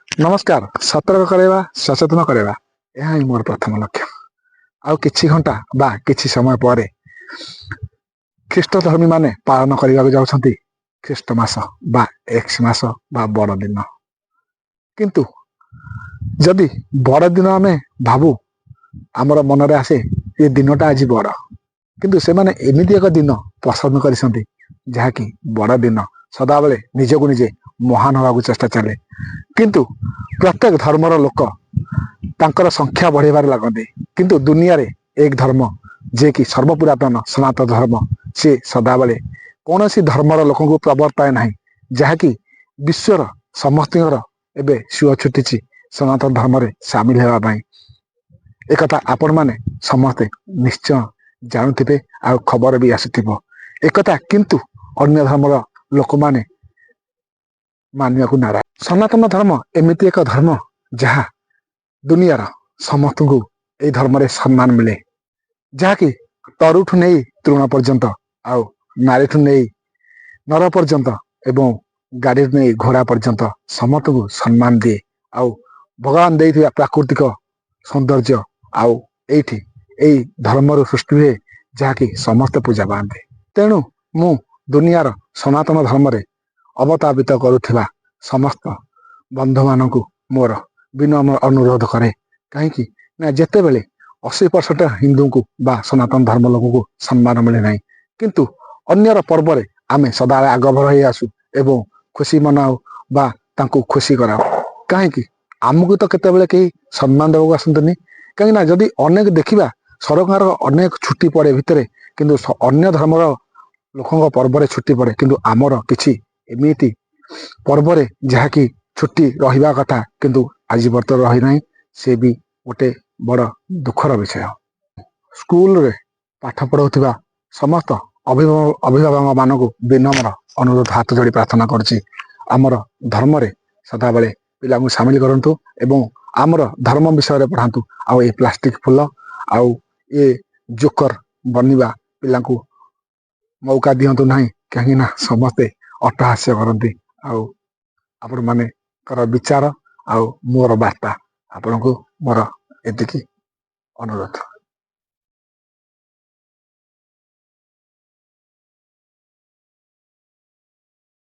नमस्कार। सतर्क कराइबा सचेतन कराइबा यह ही मोर प्रथम लक्ष्य। आउ किछि घंटा बा किछि समय परे ख्रीष्ट धर्मी माने पालन करने जाउछंती ख्रीष्ट मास बा एक्स मास बा बड़ दिन। किंतु जदि बड़ दिन आमे भाबू आमर मनरे आसे ये दिनटा आज बड़, किंतु से माने एमिति एक दिन पसंद करिसंती जहाँकि बड़ दिन सदाबले निजको निजे महान होगा चेष्टा चले। किंतु प्रत्येक धर्मर लोक तांकर संख्या बढ़ेबार लगते, किंतु दुनिया रे एक धर्म जे कि सर्वपुरातन सनातन धर्म से सदाबले कौन सी धर्मर लोक को प्रवर्ताए ना जहाँकि विश्वर समस्त एवं सुअ छुटी सनातन धर्म रे सामिल होगापाई। एक आपण माने समस्ते निश्चय जानुथिबे आ खबर भी आसुथिबो एकथा, किंतु अन्य धर्मर लोक माने मानिया को नाराज। सनातन धर्म एमिति एक धर्म जहाँ दुनियार समस्त को यही धर्म रे सम्मान मिले, जहाँकि तरुठु नहीं तृण पर्यंत आउ नारी नहीं नर पर्यंत एवं गाड़ी नहीं घोड़ा पर्यंत समस्त को सम्मान दिए। आउ भगवान दे प्राकृतिक सौंदर्य आउ एठी एई धर्म सृष्टि हुए जहाँकि समस्त पूजा पाते। तेणु मु दुनियार सनातन धर्म रे अवतापित करुथिबा समस्त बंधु मानक मोर विनम्र अनुरोध करे, कहीं ना जिते बेले 80% हिंदू को बा सनातन धर्म लोक को सम्मान मिले ना, किंतु अन्यर पर्व रे आमे सदा आगभर हो आसु एवं खुशी मनाओ बा तांको खुशी कराओ। कहीं आमको तो केतेबेले कहीं सम्मान देवाक आसतनी, कहीं ना जदि अनेक देखिबा सरकार अनेक छुट्टी पड़े भितर, किंतु अन्य धर्मर लोकों पर्व रे छुट्टी पड़े, किंतु आमर किछि एमिति पर्व रे जहाँकि छुट्टी रहिबा कथा किंतु आज बर्तमान रही नहीं, से भी गोटे बड़ दुखर विषय। स्कूल रे पाठ पढ़ाउथिबा समस्त अभिभावक मानक विनम्र अनुरोध हाथ जोड़ी प्रार्थना करछि, आमर धर्म रे सदाबले पिला को सामिल करंतु एवं आमर धर्म विषय रे पढ़ांतु। आउ ए प्लास्टिक फुल आउ ए जोकर बनिबा पिला को मौका दियंतु नहीं, कहीं ना समस्ते अट्टहास्य करती। आउ आपण माने कर विचार आउ मोर वार्ता आपण को मोर एतिकी अनुरोध।